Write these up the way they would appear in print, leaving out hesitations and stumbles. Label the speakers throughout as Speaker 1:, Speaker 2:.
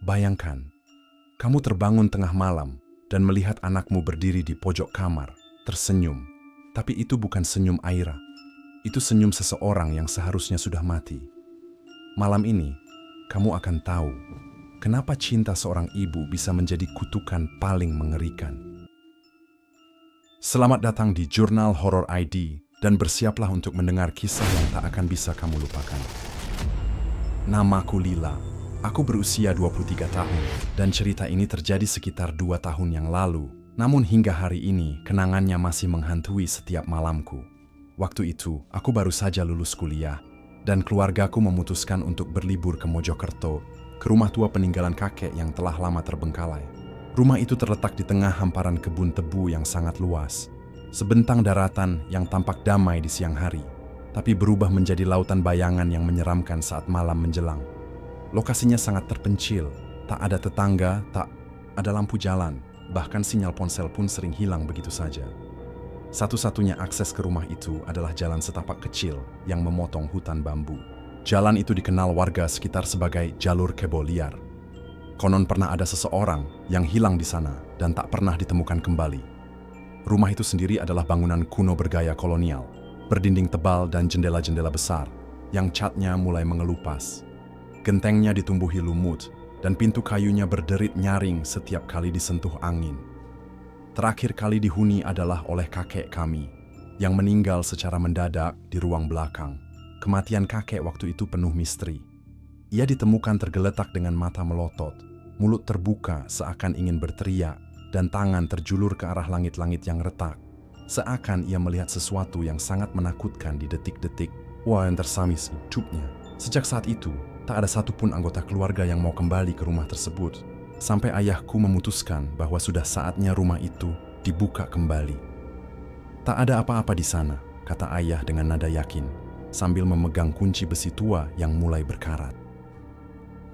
Speaker 1: Bayangkan, kamu terbangun tengah malam dan melihat anakmu berdiri di pojok kamar, tersenyum. Tapi itu bukan senyum Aira. Itu senyum seseorang yang seharusnya sudah mati. Malam ini, kamu akan tahu kenapa cinta seorang ibu bisa menjadi kutukan paling mengerikan. Selamat datang di Jurnal Horor ID dan bersiaplah untuk mendengar kisah yang tak akan bisa kamu lupakan. Namaku Lila. Aku berusia 23 tahun dan cerita ini terjadi sekitar 2 tahun yang lalu. Namun hingga hari ini, kenangannya masih menghantui setiap malamku. Waktu itu, aku baru saja lulus kuliah dan keluargaku memutuskan untuk berlibur ke Mojokerto, ke rumah tua peninggalan kakek yang telah lama terbengkalai. Rumah itu terletak di tengah hamparan kebun tebu yang sangat luas. Sebentang daratan yang tampak damai di siang hari, tapi berubah menjadi lautan bayangan yang menyeramkan saat malam menjelang. Lokasinya sangat terpencil, tak ada tetangga, tak ada lampu jalan, bahkan sinyal ponsel pun sering hilang begitu saja. Satu-satunya akses ke rumah itu adalah jalan setapak kecil yang memotong hutan bambu. Jalan itu dikenal warga sekitar sebagai jalur kebo liar. Konon pernah ada seseorang yang hilang di sana dan tak pernah ditemukan kembali. Rumah itu sendiri adalah bangunan kuno bergaya kolonial, berdinding tebal dan jendela-jendela besar yang catnya mulai mengelupas. Gentengnya ditumbuhi lumut, dan pintu kayunya berderit nyaring setiap kali disentuh angin. Terakhir kali dihuni adalah oleh kakek kami, yang meninggal secara mendadak di ruang belakang. Kematian kakek waktu itu penuh misteri. Ia ditemukan tergeletak dengan mata melotot, mulut terbuka seakan ingin berteriak, dan tangan terjulur ke arah langit-langit yang retak. Seakan ia melihat sesuatu yang sangat menakutkan di detik-detik yang tersamis hidupnya. Sejak saat itu, tak ada satupun anggota keluarga yang mau kembali ke rumah tersebut, sampai ayahku memutuskan bahwa sudah saatnya rumah itu dibuka kembali. Tak ada apa-apa di sana, kata ayah dengan nada yakin, sambil memegang kunci besi tua yang mulai berkarat.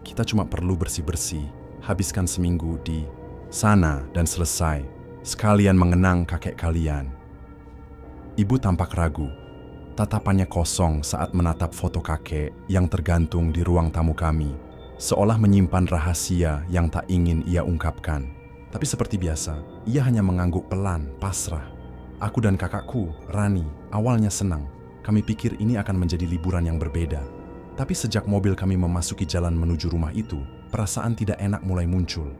Speaker 1: Kita cuma perlu bersih-bersih, habiskan seminggu di sana dan selesai, sekalian mengenang kakek kalian. Ibu tampak ragu. Tatapannya kosong saat menatap foto kakek yang tergantung di ruang tamu kami, seolah menyimpan rahasia yang tak ingin ia ungkapkan. Tapi seperti biasa, ia hanya mengangguk pelan, pasrah. Aku dan kakakku, Rani, awalnya senang. Kami pikir ini akan menjadi liburan yang berbeda. Tapi sejak mobil kami memasuki jalan menuju rumah itu, perasaan tidak enak mulai muncul.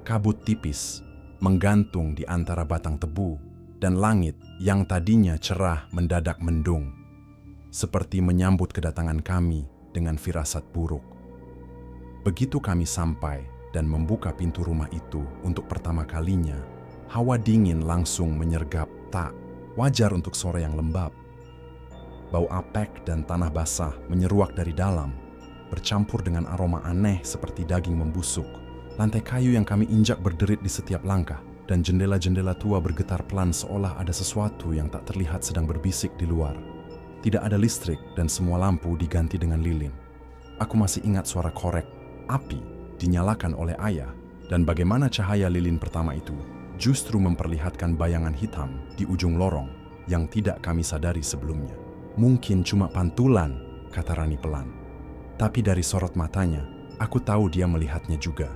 Speaker 1: Kabut tipis, menggantung di antara batang tebu, dan langit yang tadinya cerah mendadak mendung. Seperti menyambut kedatangan kami dengan firasat buruk. Begitu kami sampai dan membuka pintu rumah itu untuk pertama kalinya, hawa dingin langsung menyergap, tak wajar untuk sore yang lembab. Bau apek dan tanah basah menyeruak dari dalam, bercampur dengan aroma aneh seperti daging membusuk. Lantai kayu yang kami injak berderit di setiap langkah, dan jendela-jendela tua bergetar pelan seolah ada sesuatu yang tak terlihat sedang berbisik di luar. Tidak ada listrik dan semua lampu diganti dengan lilin. Aku masih ingat suara korek api dinyalakan oleh ayah dan bagaimana cahaya lilin pertama itu justru memperlihatkan bayangan hitam di ujung lorong yang tidak kami sadari sebelumnya. Mungkin cuma pantulan, kata Rani pelan. Tapi dari sorot matanya, aku tahu dia melihatnya juga.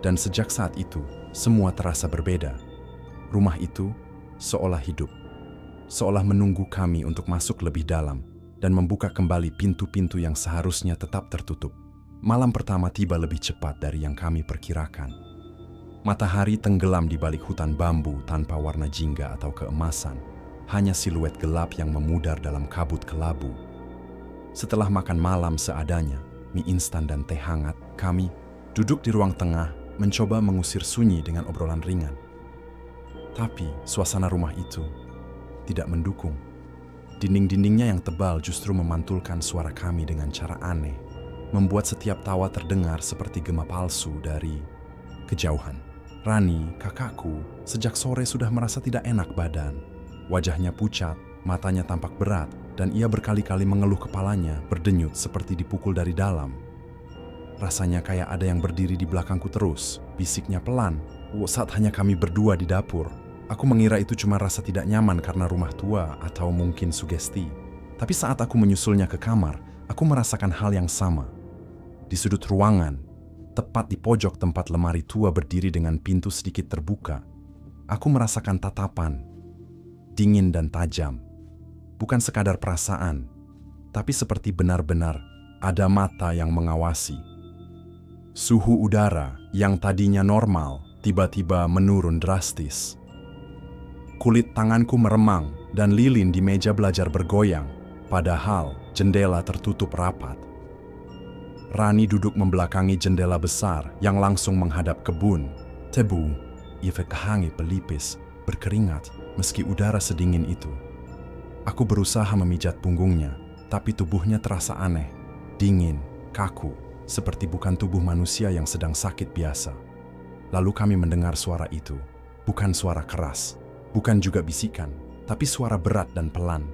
Speaker 1: Dan sejak saat itu, semua terasa berbeda. Rumah itu seolah hidup. Seolah menunggu kami untuk masuk lebih dalam dan membuka kembali pintu-pintu yang seharusnya tetap tertutup. Malam pertama tiba lebih cepat dari yang kami perkirakan. Matahari tenggelam di balik hutan bambu tanpa warna jingga atau keemasan, hanya siluet gelap yang memudar dalam kabut kelabu. Setelah makan malam seadanya, mie instan dan teh hangat, kami duduk di ruang tengah mencoba mengusir sunyi dengan obrolan ringan. Tapi suasana rumah itu tidak mendukung. Dinding-dindingnya yang tebal justru memantulkan suara kami dengan cara aneh, membuat setiap tawa terdengar seperti gema palsu dari kejauhan. Rani, kakakku, sejak sore sudah merasa tidak enak badan. Wajahnya pucat, matanya tampak berat, dan ia berkali-kali mengeluh kepalanya berdenyut seperti dipukul dari dalam. Rasanya kayak ada yang berdiri di belakangku terus, bisiknya pelan, saat hanya kami berdua di dapur. Aku mengira itu cuma rasa tidak nyaman karena rumah tua atau mungkin sugesti. Tapi saat aku menyusulnya ke kamar, aku merasakan hal yang sama. Di sudut ruangan, tepat di pojok tempat lemari tua berdiri dengan pintu sedikit terbuka. Aku merasakan tatapan, dingin dan tajam. Bukan sekadar perasaan, tapi seperti benar-benar ada mata yang mengawasi. Suhu udara yang tadinya normal tiba-tiba menurun drastis. Kulit tanganku meremang dan lilin di meja belajar bergoyang, padahal jendela tertutup rapat. Rani duduk membelakangi jendela besar yang langsung menghadap kebun. Tebu, ia kehangi pelipis, berkeringat meski udara sedingin itu. Aku berusaha memijat punggungnya, tapi tubuhnya terasa aneh, dingin, kaku, seperti bukan tubuh manusia yang sedang sakit biasa. Lalu kami mendengar suara itu, bukan suara keras, bukan juga bisikan, tapi suara berat dan pelan.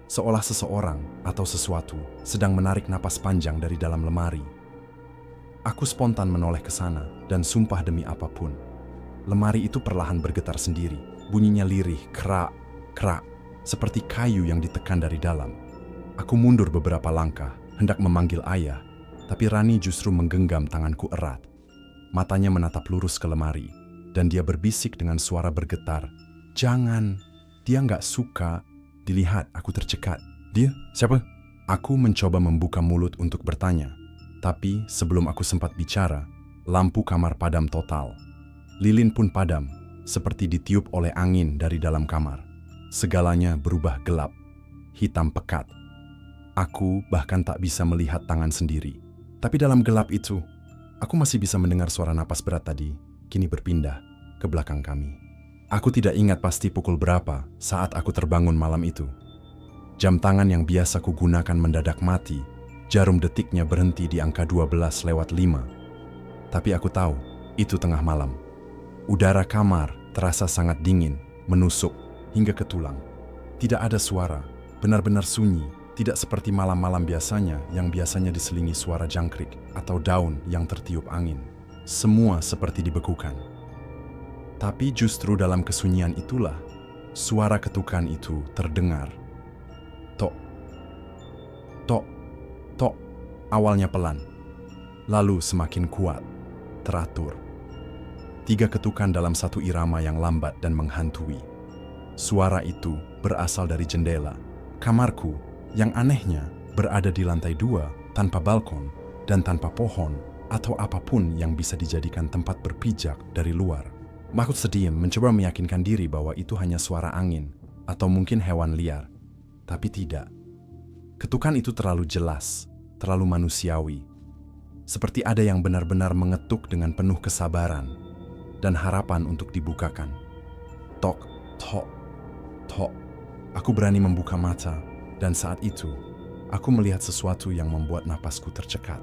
Speaker 1: Seolah seseorang atau sesuatu sedang menarik napas panjang dari dalam lemari. Aku spontan menoleh ke sana dan sumpah demi apapun, lemari itu perlahan bergetar sendiri. Bunyinya lirih, krak, krak, seperti kayu yang ditekan dari dalam. Aku mundur beberapa langkah, hendak memanggil ayah, tapi Rani justru menggenggam tanganku erat. Matanya menatap lurus ke lemari, dan dia berbisik dengan suara bergetar, "Jangan, dia nggak suka." Dilihat, aku tercekat. "Dia? Siapa?" Aku mencoba membuka mulut untuk bertanya, tapi sebelum aku sempat bicara, lampu kamar padam total. Lilin pun padam, seperti ditiup oleh angin dari dalam kamar. Segalanya berubah gelap, hitam pekat. Aku bahkan tak bisa melihat tangan sendiri. Tapi dalam gelap itu, aku masih bisa mendengar suara napas berat tadi, kini berpindah ke belakang kami. Aku tidak ingat pasti pukul berapa saat aku terbangun malam itu. Jam tangan yang biasa kugunakan mendadak mati, jarum detiknya berhenti di angka 12:05. Tapi aku tahu, itu tengah malam. Udara kamar terasa sangat dingin, menusuk hingga ke tulang. Tidak ada suara, benar-benar sunyi, tidak seperti malam-malam biasanya yang biasanya diselingi suara jangkrik atau daun yang tertiup angin. Semua seperti dibekukan. Tapi justru dalam kesunyian itulah, suara ketukan itu terdengar. Tok, tok, tok, awalnya pelan, lalu semakin kuat, teratur. 3 ketukan dalam satu irama yang lambat dan menghantui. Suara itu berasal dari jendela. Kamarku, yang anehnya, berada di lantai 2, tanpa balkon, dan tanpa pohon, atau apapun yang bisa dijadikan tempat berpijak dari luar. Aku sediem mencoba meyakinkan diri bahwa itu hanya suara angin, atau mungkin hewan liar. Tapi tidak. Ketukan itu terlalu jelas, terlalu manusiawi. Seperti ada yang benar-benar mengetuk dengan penuh kesabaran dan harapan untuk dibukakan. Tok, tok, tok. Aku berani membuka mata, dan saat itu, aku melihat sesuatu yang membuat napasku tercekat.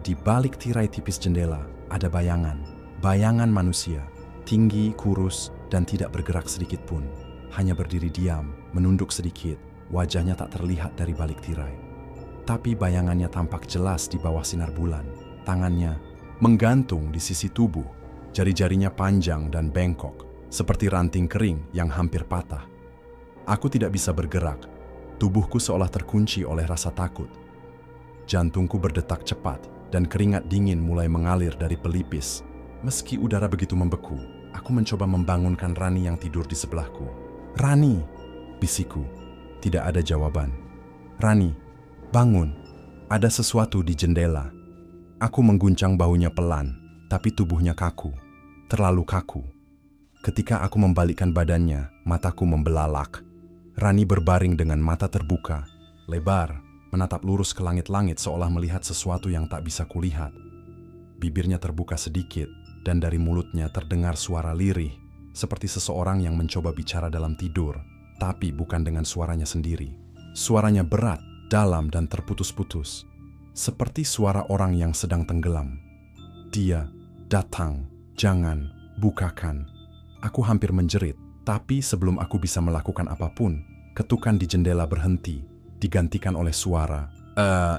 Speaker 1: Di balik tirai tipis jendela, ada bayangan manusia, tinggi, kurus, dan tidak bergerak sedikit pun. Hanya berdiri diam, menunduk sedikit, wajahnya tak terlihat dari balik tirai. Tapi bayangannya tampak jelas di bawah sinar bulan. Tangannya menggantung di sisi tubuh, jari-jarinya panjang dan bengkok, seperti ranting kering yang hampir patah. Aku tidak bisa bergerak. Tubuhku seolah terkunci oleh rasa takut. Jantungku berdetak cepat dan keringat dingin mulai mengalir dari pelipis. Meski udara begitu membeku, aku mencoba membangunkan Rani yang tidur di sebelahku. "Rani!" bisikku. Tidak ada jawaban. "Rani, bangun. Ada sesuatu di jendela." Aku mengguncang bahunya pelan, tapi tubuhnya kaku. Terlalu kaku. Ketika aku membalikkan badannya, mataku membelalak. Rani berbaring dengan mata terbuka, lebar, menatap lurus ke langit-langit seolah melihat sesuatu yang tak bisa kulihat. Bibirnya terbuka sedikit, dan dari mulutnya terdengar suara lirih, seperti seseorang yang mencoba bicara dalam tidur, tapi bukan dengan suaranya sendiri. Suaranya berat, dalam, dan terputus-putus, seperti suara orang yang sedang tenggelam. "Dia datang, jangan, bukakan." Aku hampir menjerit, tapi sebelum aku bisa melakukan apapun, ketukan di jendela berhenti, digantikan oleh suara,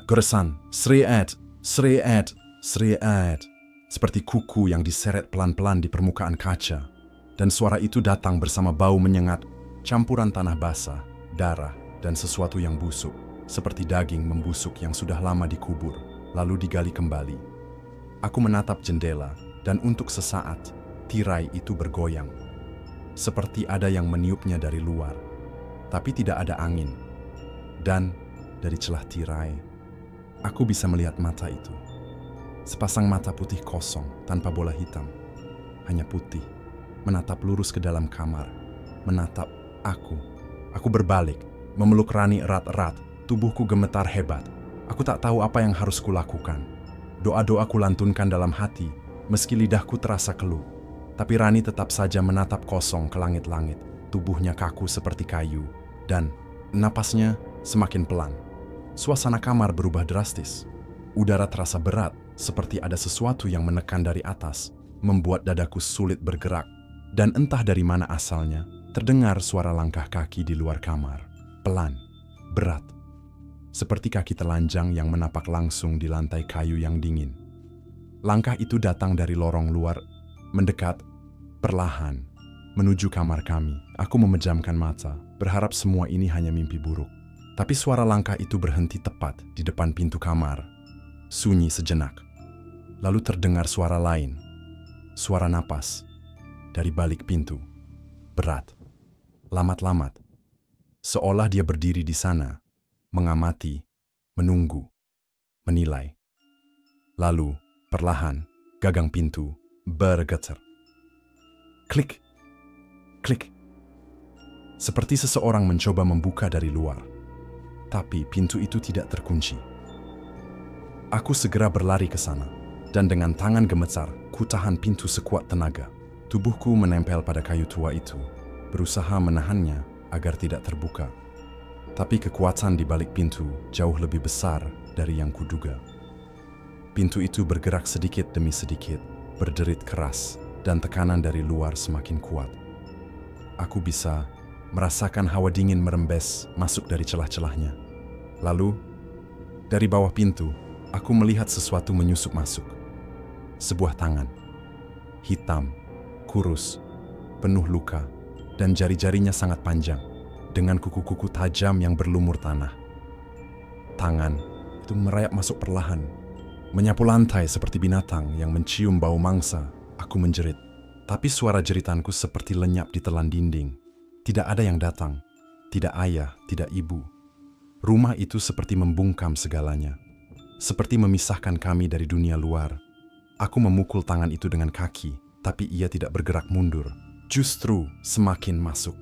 Speaker 1: goresan, Sri Ed, Sri Ed, Sri Ed. Seperti kuku yang diseret pelan-pelan di permukaan kaca. Dan suara itu datang bersama bau menyengat, campuran tanah basah, darah, dan sesuatu yang busuk, seperti daging membusuk yang sudah lama dikubur, lalu digali kembali. Aku menatap jendela, dan untuk sesaat, tirai itu bergoyang. Seperti ada yang meniupnya dari luar, tapi tidak ada angin. Dan dari celah tirai, aku bisa melihat mata itu. Sepasang mata putih kosong tanpa bola hitam. Hanya putih, menatap lurus ke dalam kamar. Menatap aku. Aku berbalik, memeluk Rani erat-erat. Tubuhku gemetar hebat. Aku tak tahu apa yang harus kulakukan. Doa-doa kulantunkan dalam hati, meski lidahku terasa keluh. Tapi Rani tetap saja menatap kosong ke langit-langit. Tubuhnya kaku seperti kayu, dan napasnya semakin pelan. Suasana kamar berubah drastis. Udara terasa berat, seperti ada sesuatu yang menekan dari atas, membuat dadaku sulit bergerak. Dan entah dari mana asalnya, terdengar suara langkah kaki di luar kamar. Pelan, berat. Seperti kaki telanjang yang menapak langsung di lantai kayu yang dingin. Langkah itu datang dari lorong luar, mendekat, perlahan, menuju kamar kami. Aku memejamkan mata, berharap semua ini hanya mimpi buruk. Tapi suara langkah itu berhenti tepat di depan pintu kamar. Sunyi sejenak. Lalu terdengar suara lain. Suara napas. Dari balik pintu. Berat. Lamat-lamat. Seolah dia berdiri di sana. Mengamati. Menunggu. Menilai. Lalu, perlahan, gagang pintu bergetar. Klik. Klik. Seperti seseorang mencoba membuka dari luar. Tapi pintu itu tidak terkunci. Aku segera berlari ke sana, dan dengan tangan gemetar, ku tahan pintu sekuat tenaga. Tubuhku menempel pada kayu tua itu, berusaha menahannya agar tidak terbuka. Tapi kekuatan di balik pintu jauh lebih besar dari yang kuduga. Pintu itu bergerak sedikit demi sedikit, berderit keras, dan tekanan dari luar semakin kuat. Aku bisa merasakan hawa dingin merembes masuk dari celah-celahnya. Lalu, dari bawah pintu, aku melihat sesuatu menyusup masuk. Sebuah tangan. Hitam, kurus, penuh luka, dan jari-jarinya sangat panjang, dengan kuku-kuku tajam yang berlumur tanah. Tangan itu merayap masuk perlahan, menyapu lantai seperti binatang yang mencium bau mangsa. Aku menjerit, tapi suara jeritanku seperti lenyap di telan dinding. Tidak ada yang datang, tidak ayah, tidak ibu. Rumah itu seperti membungkam segalanya, seperti memisahkan kami dari dunia luar. Aku memukul tangan itu dengan kaki, tapi ia tidak bergerak mundur, justru semakin masuk.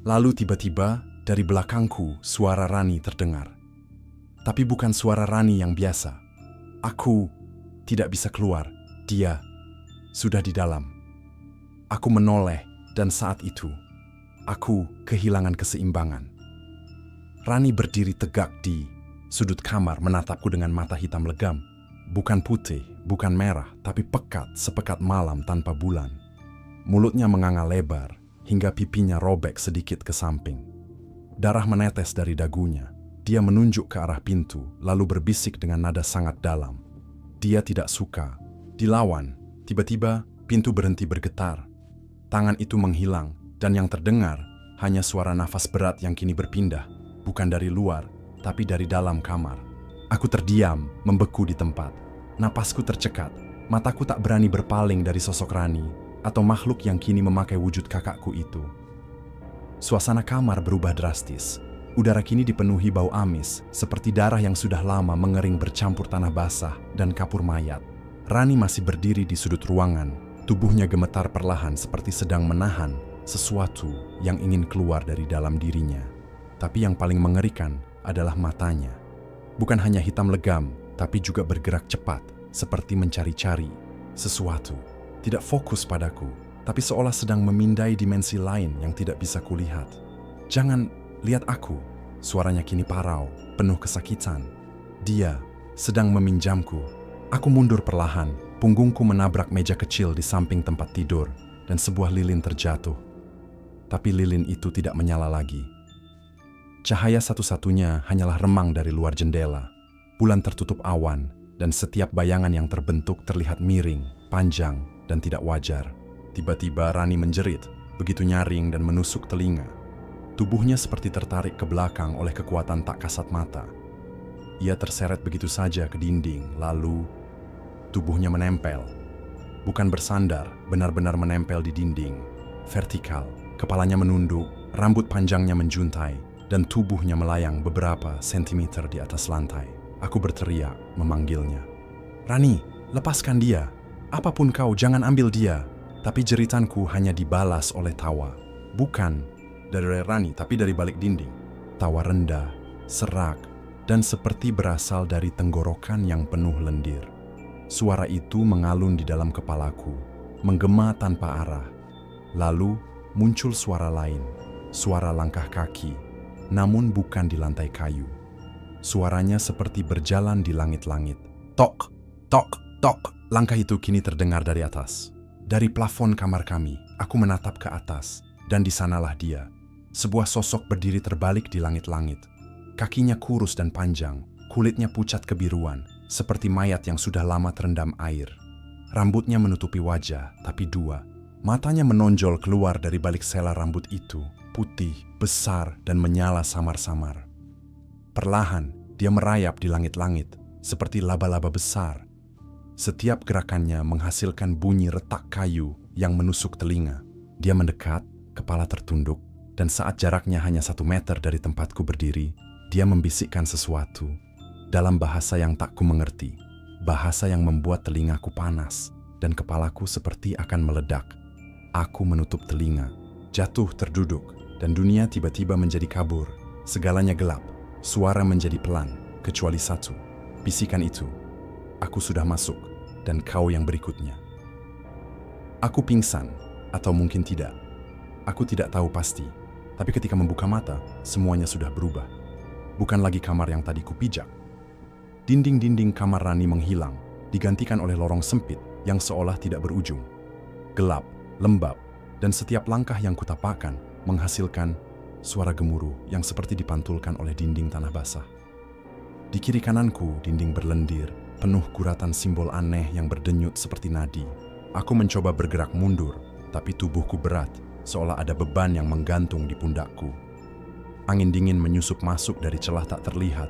Speaker 1: Lalu tiba-tiba dari belakangku suara Rani terdengar. Tapi bukan suara Rani yang biasa. Aku tidak bisa keluar, dia sudah di dalam. Aku menoleh, dan saat itu aku kehilangan keseimbangan. Rani berdiri tegak di sudut kamar menatapku dengan mata hitam legam. Bukan putih, bukan merah, tapi pekat sepekat malam tanpa bulan. Mulutnya menganga lebar, hingga pipinya robek sedikit ke samping. Darah menetes dari dagunya. Dia menunjuk ke arah pintu, lalu berbisik dengan nada sangat dalam. Dia tidak suka dilawan. Tiba-tiba, pintu berhenti bergetar. Tangan itu menghilang, dan yang terdengar hanya suara nafas berat yang kini berpindah, bukan dari luar, tapi dari dalam kamar. Aku terdiam, membeku di tempat. Napasku tercekat, mataku tak berani berpaling dari sosok Rani, atau makhluk yang kini memakai wujud kakakku itu. Suasana kamar berubah drastis. Udara kini dipenuhi bau amis, seperti darah yang sudah lama mengering bercampur tanah basah dan kapur mayat. Rani masih berdiri di sudut ruangan, tubuhnya gemetar perlahan seperti sedang menahan sesuatu yang ingin keluar dari dalam dirinya. Tapi yang paling mengerikan adalah matanya. Bukan hanya hitam legam, tapi juga bergerak cepat, seperti mencari-cari sesuatu. Tidak fokus padaku, tapi seolah sedang memindai dimensi lain yang tidak bisa kulihat. Jangan lihat aku, suaranya kini parau, penuh kesakitan. Dia sedang meminjamku. Aku mundur perlahan, punggungku menabrak meja kecil di samping tempat tidur, dan sebuah lilin terjatuh. Tapi lilin itu tidak menyala lagi. Cahaya satu-satunya hanyalah remang dari luar jendela. Bulan tertutup awan, dan setiap bayangan yang terbentuk terlihat miring, panjang, dan tidak wajar. Tiba-tiba Rani menjerit, begitu nyaring dan menusuk telinga. Tubuhnya seperti tertarik ke belakang oleh kekuatan tak kasat mata. Ia terseret begitu saja ke dinding, lalu Tubuhnya menempel. Bukan bersandar, benar-benar menempel di dinding. Vertikal, kepalanya menunduk, rambut panjangnya menjuntai, dan tubuhnya melayang beberapa sentimeter di atas lantai. Aku berteriak, memanggilnya. "Rani, lepaskan dia. Apapun kau, jangan ambil dia." Tapi jeritanku hanya dibalas oleh tawa. Bukan dari Rani, tapi dari balik dinding. Tawa rendah, serak, dan seperti berasal dari tenggorokan yang penuh lendir. Suara itu mengalun di dalam kepalaku, menggema tanpa arah. Lalu muncul suara lain, suara langkah kaki, namun bukan di lantai kayu. Suaranya seperti berjalan di langit-langit. Tok, tok, tok. Langkah itu kini terdengar dari atas. Dari plafon kamar kami, aku menatap ke atas, dan di sanalah dia. Sebuah sosok berdiri terbalik di langit-langit. Kakinya kurus dan panjang, kulitnya pucat kebiruan, seperti mayat yang sudah lama terendam air. Rambutnya menutupi wajah, tapi dua. Matanya menonjol keluar dari balik sela rambut itu, putih, besar, dan menyala samar-samar. Perlahan, dia merayap di langit-langit, seperti laba-laba besar. Setiap gerakannya menghasilkan bunyi retak kayu yang menusuk telinga. Dia mendekat, kepala tertunduk, dan saat jaraknya hanya 1 meter dari tempatku berdiri, dia membisikkan sesuatu dalam bahasa yang tak ku mengerti, bahasa yang membuat telingaku panas dan kepalaku seperti akan meledak. Aku menutup telinga, jatuh terduduk, dan dunia tiba-tiba menjadi kabur. Segalanya gelap, suara menjadi pelan, kecuali satu, bisikan itu. Aku sudah masuk, dan kau yang berikutnya. Aku pingsan, atau mungkin tidak. Aku tidak tahu pasti, tapi ketika membuka mata, semuanya sudah berubah. Bukan lagi kamar yang tadi kupijak. Dinding-dinding kamar Rani menghilang, digantikan oleh lorong sempit yang seolah tidak berujung. Gelap, lembab, dan setiap langkah yang kutapakkan menghasilkan suara gemuruh yang seperti dipantulkan oleh dinding tanah basah. Di kiri kananku, dinding berlendir, penuh guratan simbol aneh yang berdenyut seperti nadi. Aku mencoba bergerak mundur, tapi tubuhku berat, seolah ada beban yang menggantung di pundakku. Angin dingin menyusup masuk dari celah tak terlihat,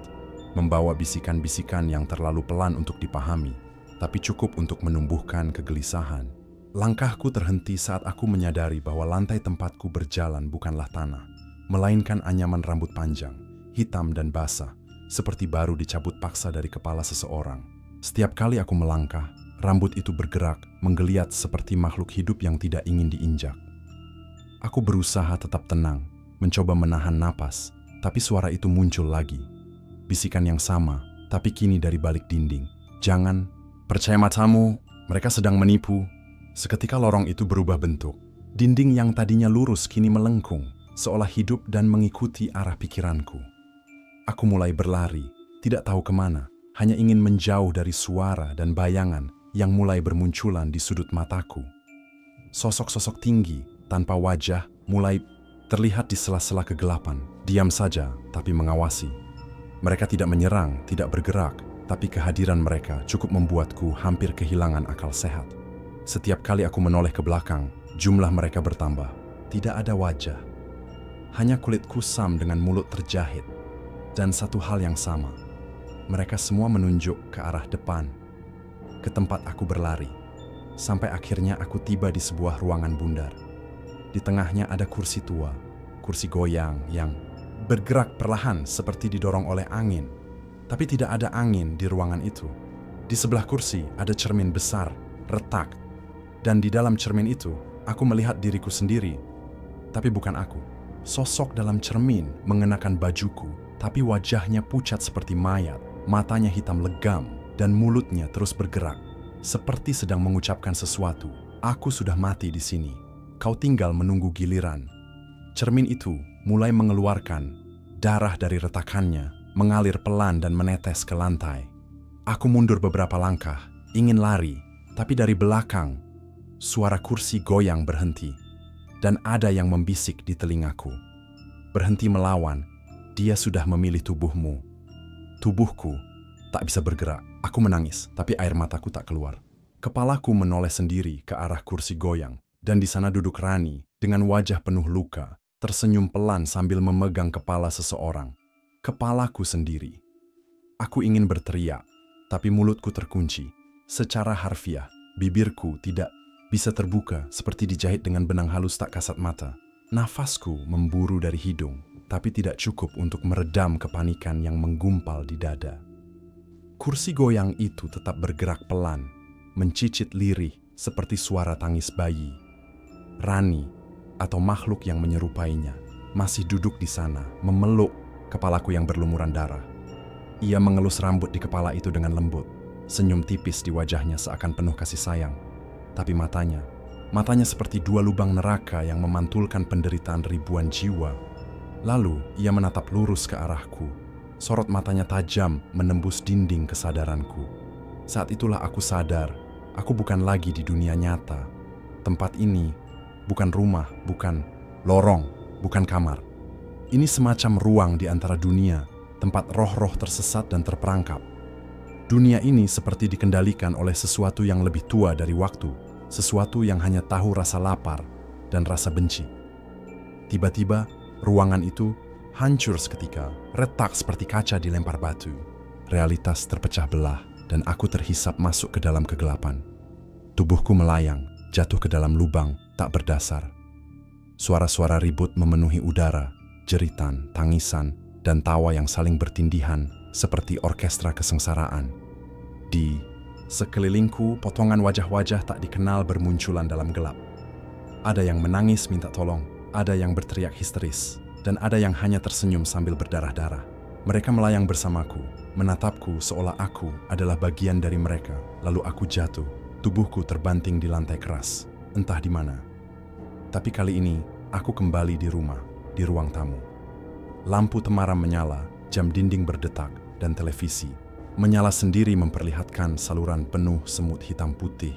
Speaker 1: membawa bisikan-bisikan yang terlalu pelan untuk dipahami, tapi cukup untuk menumbuhkan kegelisahan. Langkahku terhenti saat aku menyadari bahwa lantai tempatku berjalan bukanlah tanah, melainkan anyaman rambut panjang, hitam dan basah, seperti baru dicabut paksa dari kepala seseorang. Setiap kali aku melangkah, rambut itu bergerak, menggeliat seperti makhluk hidup yang tidak ingin diinjak. Aku berusaha tetap tenang, mencoba menahan napas, tapi suara itu muncul lagi. Bisikan yang sama, tapi kini dari balik dinding. "Jangan percaya matamu, mereka sedang menipu." Seketika lorong itu berubah bentuk. Dinding yang tadinya lurus kini melengkung, seolah hidup dan mengikuti arah pikiranku. Aku mulai berlari, tidak tahu kemana, hanya ingin menjauh dari suara dan bayangan yang mulai bermunculan di sudut mataku. Sosok-sosok tinggi, tanpa wajah, mulai terlihat di sela-sela kegelapan, diam saja tapi mengawasi. Mereka tidak menyerang, tidak bergerak, tapi kehadiran mereka cukup membuatku hampir kehilangan akal sehat. Setiap kali aku menoleh ke belakang, jumlah mereka bertambah. Tidak ada wajah, hanya kulit kusam dengan mulut terjahit. Dan satu hal yang sama, mereka semua menunjuk ke arah depan, ke tempat aku berlari. Sampai akhirnya aku tiba di sebuah ruangan bundar. Di tengahnya ada kursi tua, kursi goyang yang bergerak perlahan seperti didorong oleh angin. Tapi tidak ada angin di ruangan itu. Di sebelah kursi ada cermin besar, retak. Dan di dalam cermin itu, aku melihat diriku sendiri. Tapi bukan aku. Sosok dalam cermin mengenakan bajuku, tapi wajahnya pucat seperti mayat. Matanya hitam legam, dan mulutnya terus bergerak, seperti sedang mengucapkan sesuatu. "Aku sudah mati di sini. Kau tinggal menunggu giliran." Cermin itu mulai mengeluarkan darah dari retakannya, mengalir pelan dan menetes ke lantai. Aku mundur beberapa langkah, ingin lari, tapi dari belakang, suara kursi goyang berhenti, dan ada yang membisik di telingaku. "Berhenti melawan, dia sudah memilih tubuhmu." Tubuhku tak bisa bergerak. Aku menangis, tapi air mataku tak keluar. Kepalaku menoleh sendiri ke arah kursi goyang, dan di sana duduk Rani dengan wajah penuh luka, tersenyum pelan sambil memegang kepala seseorang. Kepalaku sendiri. Aku ingin berteriak, tapi mulutku terkunci. Secara harfiah, bibirku tidak bisa terbuka seperti dijahit dengan benang halus tak kasat mata. Nafasku memburu dari hidung, tapi tidak cukup untuk meredam kepanikan yang menggumpal di dada. Kursi goyang itu tetap bergerak pelan, mencicit lirih seperti suara tangis bayi. Rani, atau makhluk yang menyerupainya, masih duduk di sana, memeluk kepalaku yang berlumuran darah. Ia mengelus rambut di kepala itu dengan lembut, senyum tipis di wajahnya seakan penuh kasih sayang. Tapi matanya seperti dua lubang neraka yang memantulkan penderitaan ribuan jiwa. Lalu ia menatap lurus ke arahku. Sorot matanya tajam menembus dinding kesadaranku. Saat itulah aku sadar, aku bukan lagi di dunia nyata. Tempat ini bukan rumah, bukan lorong, bukan kamar. Ini semacam ruang di antara dunia, tempat roh-roh tersesat dan terperangkap. Dunia ini seperti dikendalikan oleh sesuatu yang lebih tua dari waktu, sesuatu yang hanya tahu rasa lapar dan rasa benci. Tiba-tiba, ruangan itu hancur seketika, retak seperti kaca dilempar batu. Realitas terpecah belah dan aku terhisap masuk ke dalam kegelapan. Tubuhku melayang, jatuh ke dalam lubang tak berdasar. Suara-suara ribut memenuhi udara, jeritan, tangisan, dan tawa yang saling bertindihan seperti orkestra kesengsaraan. Di sekelilingku, potongan wajah-wajah tak dikenal bermunculan dalam gelap. Ada yang menangis minta tolong, ada yang berteriak histeris, dan ada yang hanya tersenyum sambil berdarah-darah. Mereka melayang bersamaku, menatapku seolah aku adalah bagian dari mereka. Lalu aku jatuh, tubuhku terbanting di lantai keras, entah di mana. Tapi kali ini, aku kembali di rumah, di ruang tamu. Lampu temaram menyala, jam dinding berdetak, dan televisi menyala sendiri memperlihatkan saluran penuh semut hitam putih.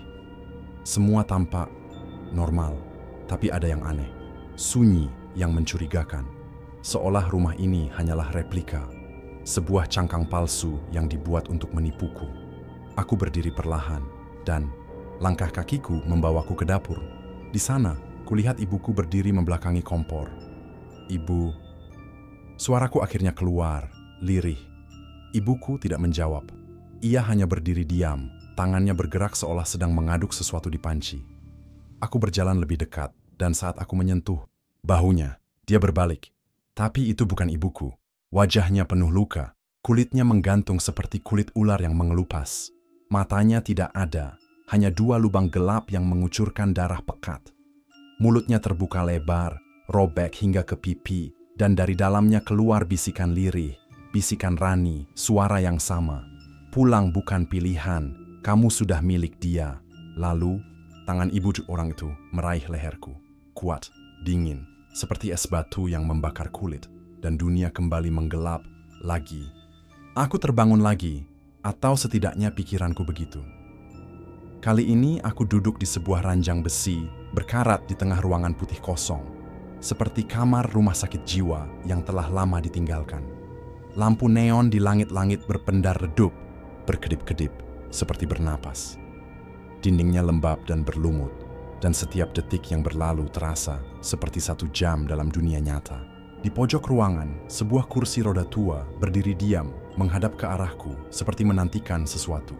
Speaker 1: Semua tampak normal, tapi ada yang aneh, sunyi yang mencurigakan. Seolah rumah ini hanyalah replika, sebuah cangkang palsu yang dibuat untuk menipuku. Aku berdiri perlahan, dan langkah kakiku membawaku ke dapur. Di sana, kulihat ibuku berdiri membelakangi kompor. Ibu, suaraku akhirnya keluar, lirih. Ibuku tidak menjawab. Ia hanya berdiri diam, tangannya bergerak seolah sedang mengaduk sesuatu di panci. Aku berjalan lebih dekat, dan saat aku menyentuh bahunya, dia berbalik. Tapi itu bukan ibuku. Wajahnya penuh luka, kulitnya menggantung seperti kulit ular yang mengelupas. Matanya tidak ada, hanya dua lubang gelap yang mengucurkan darah pekat. Mulutnya terbuka lebar, robek hingga ke pipi, dan dari dalamnya keluar bisikan lirih, bisikan Rani, suara yang sama. Pulang bukan pilihan, kamu sudah milik dia. Lalu, tangan ibu orang itu meraih leherku. Kuat, dingin, seperti es batu yang membakar kulit, dan dunia kembali menggelap lagi. Aku terbangun lagi, atau setidaknya pikiranku begitu. Kali ini aku duduk di sebuah ranjang besi, berkarat di tengah ruangan putih kosong, seperti kamar rumah sakit jiwa yang telah lama ditinggalkan. Lampu neon di langit-langit berpendar redup, berkedip-kedip, seperti bernapas. Dindingnya lembab dan berlumut, dan setiap detik yang berlalu terasa seperti 1 jam dalam dunia nyata. Di pojok ruangan, sebuah kursi roda tua berdiri diam, menghadap ke arahku, seperti menantikan sesuatu.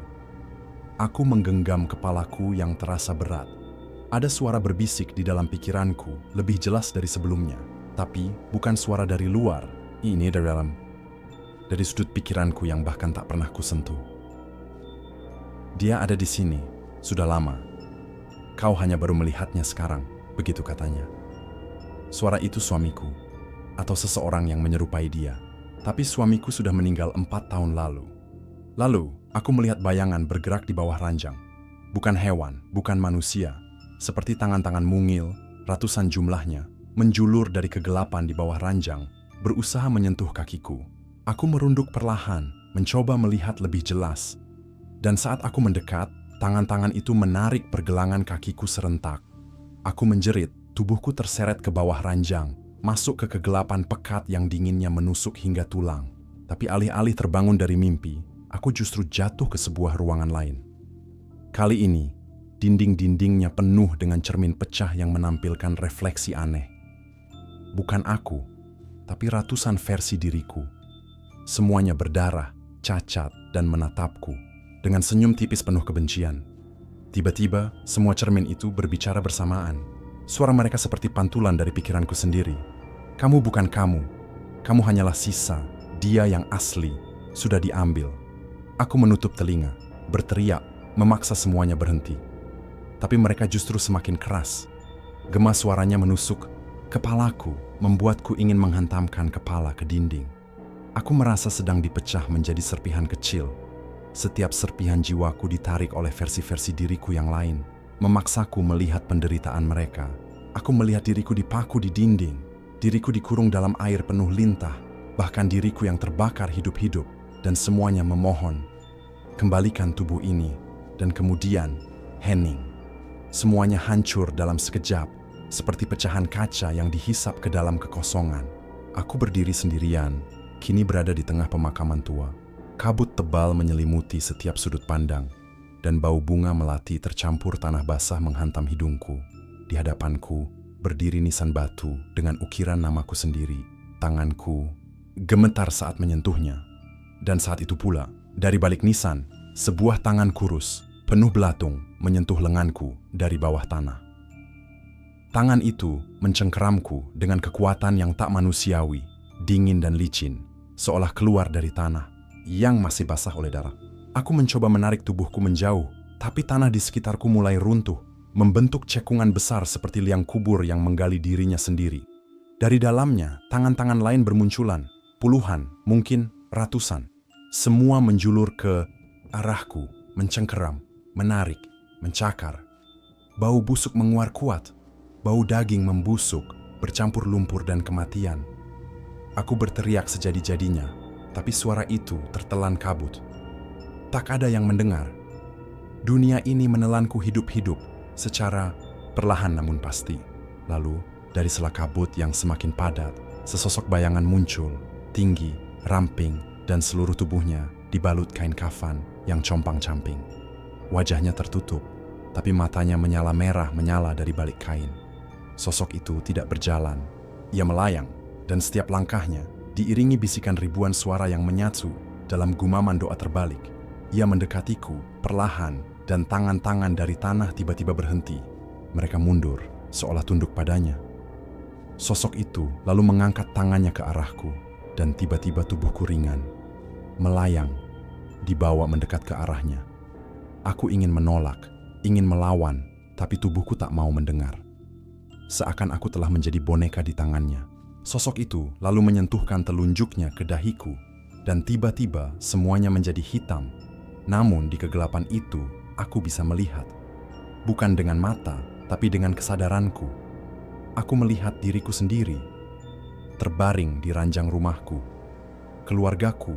Speaker 1: Aku menggenggam kepalaku yang terasa berat. Ada suara berbisik di dalam pikiranku, lebih jelas dari sebelumnya. Tapi bukan suara dari luar, ini dari sudut pikiranku yang bahkan tak pernah kusentuh. Dia ada di sini, sudah lama. Kau hanya baru melihatnya sekarang, begitu katanya. Suara itu suamiku, atau seseorang yang menyerupai dia. Tapi suamiku sudah meninggal 4 tahun lalu. Lalu, aku melihat bayangan bergerak di bawah ranjang. Bukan hewan, bukan manusia. Seperti tangan-tangan mungil, ratusan jumlahnya, menjulur dari kegelapan di bawah ranjang, berusaha menyentuh kakiku. Aku merunduk perlahan, mencoba melihat lebih jelas. Dan saat aku mendekat, tangan-tangan itu menarik pergelangan kakiku serentak. Aku menjerit, tubuhku terseret ke bawah ranjang, masuk ke kegelapan pekat yang dinginnya menusuk hingga tulang. Tapi alih-alih terbangun dari mimpi, aku justru jatuh ke sebuah ruangan lain. Kali ini, dinding-dindingnya penuh dengan cermin pecah yang menampilkan refleksi aneh. Bukan aku, tapi ratusan versi diriku. Semuanya berdarah, cacat, dan menatapku. dengan senyum tipis penuh kebencian. Tiba-tiba, semua cermin itu berbicara bersamaan. Suara mereka seperti pantulan dari pikiranku sendiri. Kamu bukan kamu. Kamu hanyalah sisa. Dia yang asli sudah diambil. Aku menutup telinga, berteriak, memaksa semuanya berhenti. Tapi mereka justru semakin keras. Gema suaranya menusuk kepalaku, membuatku ingin menghantamkan kepala ke dinding. Aku merasa sedang dipecah menjadi serpihan kecil. Setiap serpihan jiwaku ditarik oleh versi-versi diriku yang lain, memaksaku melihat penderitaan mereka. Aku melihat diriku dipaku di dinding, diriku dikurung dalam air penuh lintah, bahkan diriku yang terbakar hidup-hidup, dan semuanya memohon, kembalikan tubuh ini. Dan kemudian, Henning. Semuanya hancur dalam sekejap, seperti pecahan kaca yang dihisap ke dalam kekosongan. Aku berdiri sendirian, kini berada di tengah pemakaman tua. Kabut tebal menyelimuti setiap sudut pandang, dan bau bunga melati tercampur tanah basah menghantam hidungku. Di hadapanku, berdiri nisan batu dengan ukiran namaku sendiri. Tanganku gemetar saat menyentuhnya. Dan saat itu pula, dari balik nisan, sebuah tangan kurus, penuh belatung, menyentuh lenganku dari bawah tanah. Tangan itu mencengkeramku dengan kekuatan yang tak manusiawi, dingin dan licin, seolah keluar dari tanah yang masih basah oleh darah. Aku mencoba menarik tubuhku menjauh, tapi tanah di sekitarku mulai runtuh, membentuk cekungan besar seperti liang kubur yang menggali dirinya sendiri. Dari dalamnya, tangan-tangan lain bermunculan, puluhan, mungkin ratusan. Semua menjulur ke arahku, mencengkeram, menarik, mencakar. Bau busuk menguar kuat, bau daging membusuk, bercampur lumpur dan kematian. Aku berteriak sejadi-jadinya, tapi suara itu tertelan kabut. Tak ada yang mendengar. Dunia ini menelanku hidup-hidup, secara perlahan namun pasti. Lalu, dari sela kabut yang semakin padat, sesosok bayangan muncul, tinggi, ramping, dan seluruh tubuhnya dibalut kain kafan yang compang-camping. Wajahnya tertutup, tapi matanya menyala merah menyala dari balik kain. Sosok itu tidak berjalan. Ia melayang, dan setiap langkahnya diiringi bisikan ribuan suara yang menyatu dalam gumaman doa terbalik. Ia mendekatiku perlahan, dan tangan-tangan dari tanah tiba-tiba berhenti. Mereka mundur, seolah tunduk padanya. Sosok itu lalu mengangkat tangannya ke arahku, dan tiba-tiba tubuhku ringan, melayang, dibawa mendekat ke arahnya. Aku ingin menolak, ingin melawan, tapi tubuhku tak mau mendengar. Seakan aku telah menjadi boneka di tangannya. Sosok itu lalu menyentuhkan telunjuknya ke dahiku, dan tiba-tiba semuanya menjadi hitam. Namun di kegelapan itu, aku bisa melihat. Bukan dengan mata, tapi dengan kesadaranku. Aku melihat diriku sendiri, terbaring di ranjang rumahku. Keluargaku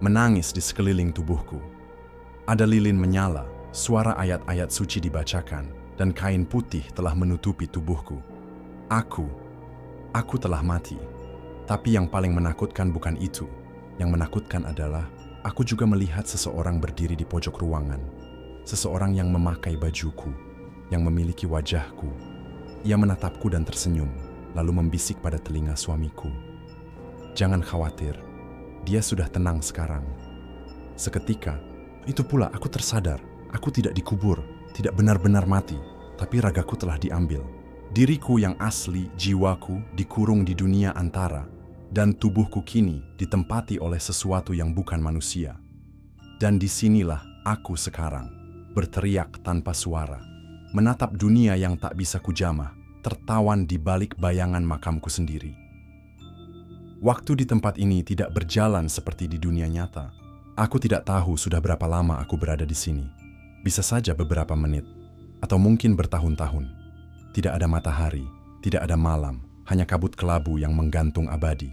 Speaker 1: menangis di sekeliling tubuhku. Ada lilin menyala, suara ayat-ayat suci dibacakan, dan kain putih telah menutupi tubuhku. Aku telah mati. Tapi yang paling menakutkan bukan itu. Yang menakutkan adalah aku juga melihat seseorang berdiri di pojok ruangan. Seseorang yang memakai bajuku, yang memiliki wajahku. Ia menatapku dan tersenyum, lalu membisik pada telinga suamiku. Jangan khawatir, dia sudah tenang sekarang. Seketika, itu pula aku tersadar. Aku tidak dikubur, tidak benar-benar mati, tapi ragaku telah diambil. Diriku yang asli, jiwaku, dikurung di dunia antara, dan tubuhku kini ditempati oleh sesuatu yang bukan manusia. Dan disinilah aku sekarang, berteriak tanpa suara, menatap dunia yang tak bisa kujamah, tertawan di balik bayangan makamku sendiri. Waktu di tempat ini tidak berjalan seperti di dunia nyata. Aku tidak tahu sudah berapa lama aku berada di sini. Bisa saja beberapa menit, atau mungkin bertahun-tahun. Tidak ada matahari, tidak ada malam, hanya kabut kelabu yang menggantung abadi.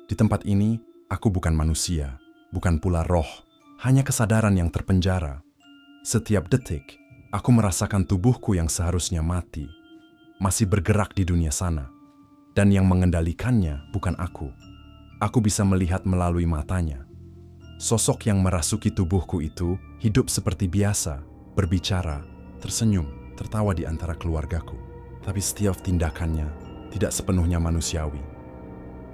Speaker 1: Di tempat ini, aku bukan manusia, bukan pula roh, hanya kesadaran yang terpenjara. Setiap detik, aku merasakan tubuhku yang seharusnya mati, masih bergerak di dunia sana. Dan yang mengendalikannya bukan aku. Aku bisa melihat melalui matanya. Sosok yang merasuki tubuhku itu hidup seperti biasa, berbicara, tersenyum, tertawa di antara keluargaku. Tapi setiap tindakannya tidak sepenuhnya manusiawi.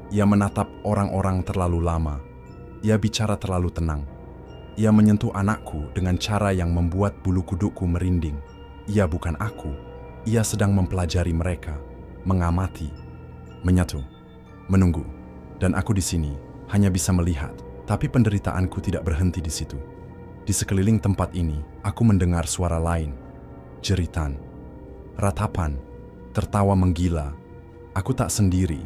Speaker 1: Ia menatap orang-orang terlalu lama. Ia bicara terlalu tenang. Ia menyentuh anakku dengan cara yang membuat bulu kudukku merinding. Ia bukan aku. Ia sedang mempelajari mereka, mengamati, menyatu, menunggu. Dan aku di sini hanya bisa melihat, tapi penderitaanku tidak berhenti di situ. Di sekeliling tempat ini, aku mendengar suara lain, jeritan, ratapan, tertawa menggila. Aku tak sendiri.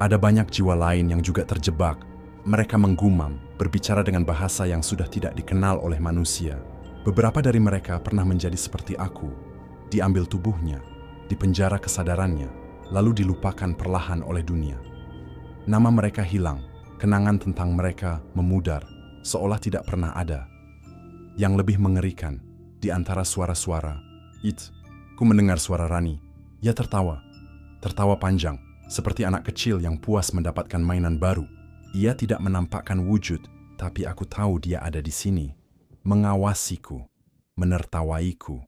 Speaker 1: Ada banyak jiwa lain yang juga terjebak. Mereka menggumam, berbicara dengan bahasa yang sudah tidak dikenal oleh manusia. Beberapa dari mereka pernah menjadi seperti aku, diambil tubuhnya, dipenjara kesadarannya, lalu dilupakan perlahan oleh dunia. Nama mereka hilang, kenangan tentang mereka memudar, seolah tidak pernah ada. Yang lebih mengerikan, di antara suara-suara, ku mendengar suara Rani. Ia tertawa panjang, seperti anak kecil yang puas mendapatkan mainan baru. Ia tidak menampakkan wujud, tapi aku tahu dia ada di sini, mengawasiku, menertawaiku.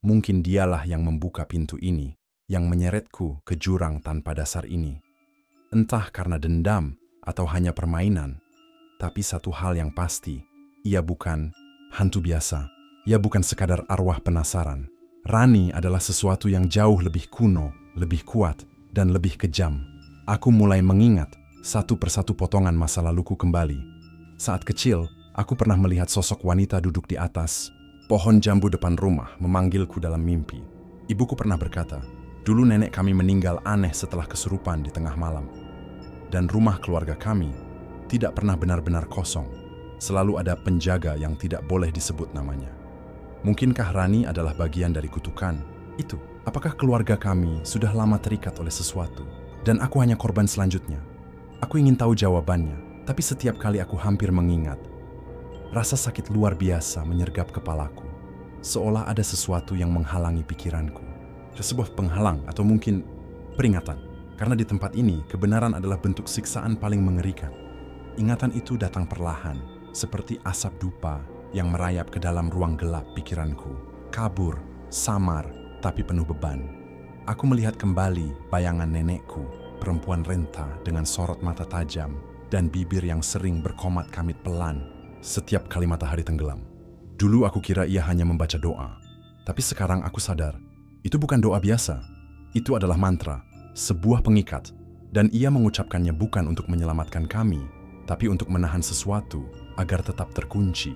Speaker 1: Mungkin dialah yang membuka pintu ini, yang menyeretku ke jurang tanpa dasar ini. Entah karena dendam atau hanya permainan, tapi satu hal yang pasti, ia bukan hantu biasa. Ia bukan sekadar arwah penasaran. Rani adalah sesuatu yang jauh lebih kuno, lebih kuat, dan lebih kejam. Aku mulai mengingat satu persatu potongan masa laluku kembali. Saat kecil, aku pernah melihat sosok wanita duduk di atas pohon jambu depan rumah memanggilku dalam mimpi. Ibuku pernah berkata, dulu nenek kami meninggal aneh setelah kesurupan di tengah malam. Dan rumah keluarga kami tidak pernah benar-benar kosong. Selalu ada penjaga yang tidak boleh disebut namanya. Mungkinkah Rani adalah bagian dari kutukan itu? Apakah keluarga kami sudah lama terikat oleh sesuatu? Dan aku hanya korban selanjutnya? Aku ingin tahu jawabannya, tapi setiap kali aku hampir mengingat, rasa sakit luar biasa menyergap kepalaku. Seolah ada sesuatu yang menghalangi pikiranku. Sebuah penghalang atau mungkin peringatan. Karena di tempat ini, kebenaran adalah bentuk siksaan paling mengerikan. Ingatan itu datang perlahan, seperti asap dupa yang merayap ke dalam ruang gelap pikiranku. Kabur, samar, tapi penuh beban. Aku melihat kembali bayangan nenekku, perempuan renta dengan sorot mata tajam dan bibir yang sering berkomat kamit pelan setiap kali matahari tenggelam. Dulu aku kira ia hanya membaca doa, tapi sekarang aku sadar, itu bukan doa biasa. Itu adalah mantra, sebuah pengikat, dan ia mengucapkannya bukan untuk menyelamatkan kami, tapi untuk menahan sesuatu agar tetap terkunci.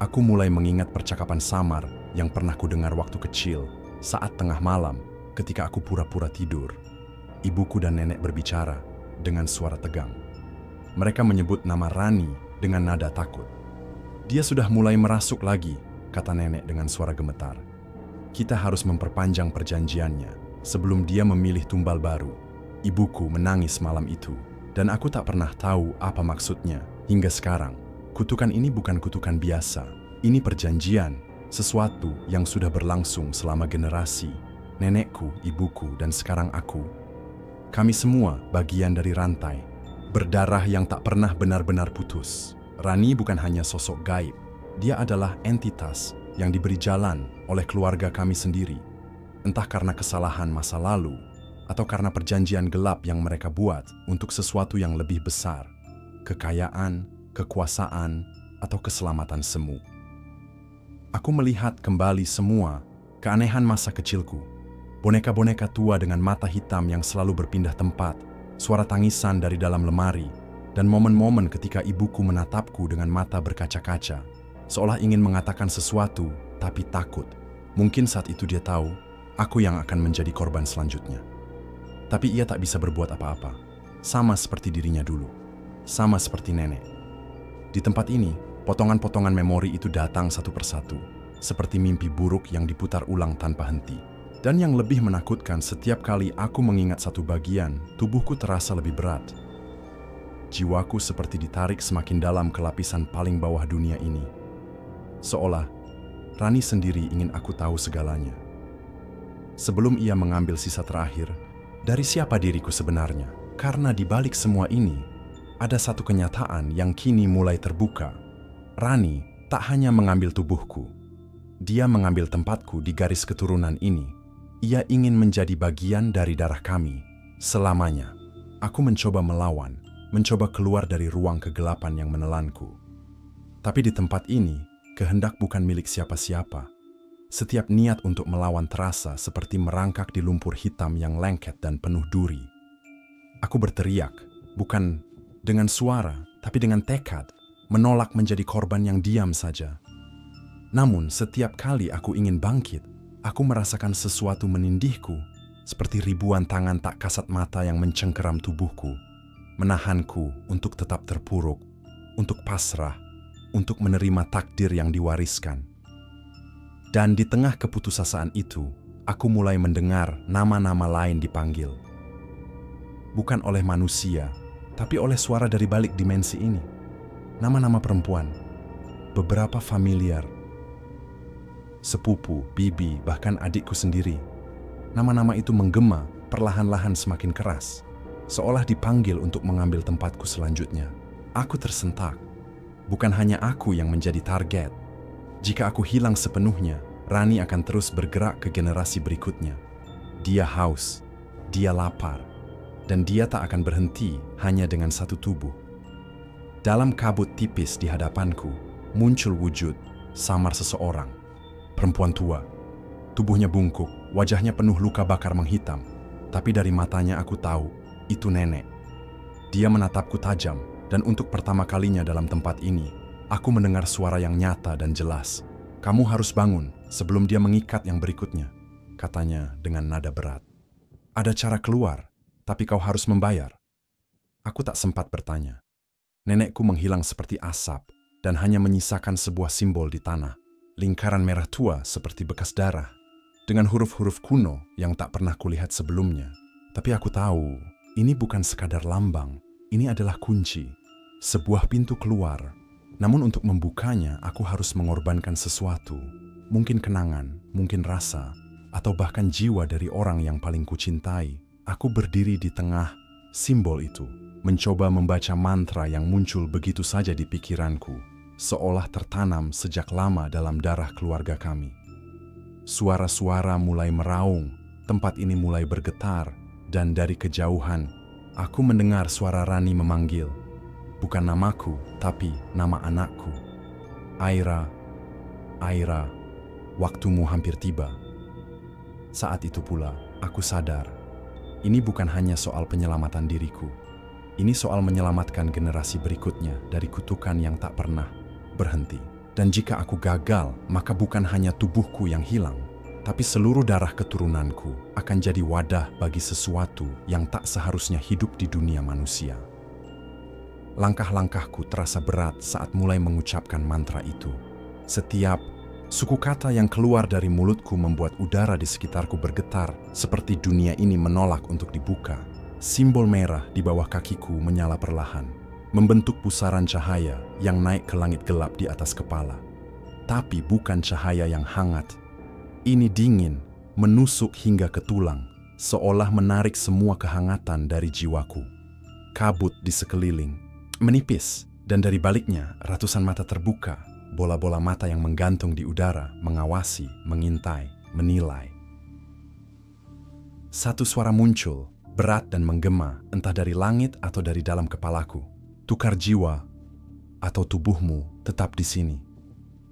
Speaker 1: Aku mulai mengingat percakapan samar yang pernah kudengar waktu kecil, saat tengah malam ketika aku pura-pura tidur. Ibuku dan nenek berbicara dengan suara tegang. Mereka menyebut nama Rani dengan nada takut. Dia sudah mulai merasuk lagi, kata nenek dengan suara gemetar. Kita harus memperpanjang perjanjiannya sebelum dia memilih tumbal baru. Ibuku menangis malam itu, dan aku tak pernah tahu apa maksudnya. Hingga sekarang, kutukan ini bukan kutukan biasa. Ini perjanjian, sesuatu yang sudah berlangsung selama generasi. Nenekku, ibuku, dan sekarang aku. Kami semua bagian dari rantai, berdarah yang tak pernah benar-benar putus. Rani bukan hanya sosok gaib. Dia adalah entitas yang diberi jalan oleh keluarga kami sendiri. Entah karena kesalahan masa lalu, atau karena perjanjian gelap yang mereka buat untuk sesuatu yang lebih besar. Kekayaan, kekuasaan, atau keselamatan semu. Aku melihat kembali semua keanehan masa kecilku. Boneka-boneka tua dengan mata hitam yang selalu berpindah tempat, suara tangisan dari dalam lemari, dan momen-momen ketika ibuku menatapku dengan mata berkaca-kaca, seolah ingin mengatakan sesuatu, tapi takut. Mungkin saat itu dia tahu, aku yang akan menjadi korban selanjutnya. Tapi ia tak bisa berbuat apa-apa, sama seperti dirinya dulu, sama seperti nenek. Di tempat ini, potongan-potongan memori itu datang satu persatu, seperti mimpi buruk yang diputar ulang tanpa henti. Dan yang lebih menakutkan, setiap kali aku mengingat satu bagian, tubuhku terasa lebih berat. Jiwaku seperti ditarik semakin dalam ke lapisan paling bawah dunia ini. Seolah Rani sendiri ingin aku tahu segalanya. Sebelum ia mengambil sisa terakhir, dari siapa diriku sebenarnya? Karena di balik semua ini, ada satu kenyataan yang kini mulai terbuka. Rani tak hanya mengambil tubuhku. Dia mengambil tempatku di garis keturunan ini. Ia ingin menjadi bagian dari darah kami selamanya. Aku mencoba melawan, mencoba keluar dari ruang kegelapan yang menelanku. Tapi di tempat ini, kehendak bukan milik siapa-siapa. Setiap niat untuk melawan terasa seperti merangkak di lumpur hitam yang lengket dan penuh duri. Aku berteriak, bukan dengan suara, tapi dengan tekad, menolak menjadi korban yang diam saja. Namun, setiap kali aku ingin bangkit, aku merasakan sesuatu menindihku, seperti ribuan tangan tak kasat mata yang mencengkeram tubuhku, menahanku untuk tetap terpuruk, untuk pasrah, untuk menerima takdir yang diwariskan. Dan di tengah keputusasaan itu, aku mulai mendengar nama-nama lain dipanggil. Bukan oleh manusia, tapi oleh suara dari balik dimensi ini. Nama-nama perempuan, beberapa familiar, sepupu, bibi, bahkan adikku sendiri. Nama-nama itu menggema, perlahan-lahan semakin keras, seolah dipanggil untuk mengambil tempatku selanjutnya. Aku tersentak. Bukan hanya aku yang menjadi target. Jika aku hilang sepenuhnya, Rani akan terus bergerak ke generasi berikutnya. Dia haus, dia lapar, dan dia tak akan berhenti hanya dengan satu tubuh. Dalam kabut tipis di hadapanku, muncul wujud samar seseorang. Perempuan tua. Tubuhnya bungkuk, wajahnya penuh luka bakar menghitam. Tapi dari matanya aku tahu, itu nenek. Dia menatapku tajam, dan untuk pertama kalinya dalam tempat ini, aku mendengar suara yang nyata dan jelas. Kamu harus bangun sebelum dia mengikat yang berikutnya, katanya dengan nada berat. Ada cara keluar, tapi kau harus membayar. Aku tak sempat bertanya. Nenekku menghilang seperti asap dan hanya menyisakan sebuah simbol di tanah. Lingkaran merah tua seperti bekas darah, dengan huruf-huruf kuno yang tak pernah kulihat sebelumnya. Tapi aku tahu, ini bukan sekadar lambang. Ini adalah kunci, sebuah pintu keluar. Namun untuk membukanya, aku harus mengorbankan sesuatu. Mungkin kenangan, mungkin rasa, atau bahkan jiwa dari orang yang paling kucintai. Aku berdiri di tengah simbol itu, mencoba membaca mantra yang muncul begitu saja di pikiranku, seolah tertanam sejak lama dalam darah keluarga kami. Suara-suara mulai meraung, tempat ini mulai bergetar, dan dari kejauhan, aku mendengar suara Rani memanggil. Bukan namaku, tapi nama anakku. Aira, Aira, waktumu hampir tiba. Saat itu pula, aku sadar. Ini bukan hanya soal penyelamatan diriku. Ini soal menyelamatkan generasi berikutnya dari kutukan yang tak pernah berhenti. Dan jika aku gagal, maka bukan hanya tubuhku yang hilang, tapi seluruh darah keturunanku akan jadi wadah bagi sesuatu yang tak seharusnya hidup di dunia manusia. Langkah-langkahku terasa berat saat mulai mengucapkan mantra itu. Setiap suku kata yang keluar dari mulutku membuat udara di sekitarku bergetar, seperti dunia ini menolak untuk dibuka. Simbol merah di bawah kakiku menyala perlahan, membentuk pusaran cahaya yang naik ke langit gelap di atas kepala. Tapi bukan cahaya yang hangat. Ini dingin, menusuk hingga ke tulang, seolah menarik semua kehangatan dari jiwaku. Kabut di sekeliling menipis, dan dari baliknya ratusan mata terbuka, bola-bola mata yang menggantung di udara, mengawasi, mengintai, menilai. Satu suara muncul, berat dan menggema, entah dari langit atau dari dalam kepalaku. Tukar jiwa atau tubuhmu tetap di sini.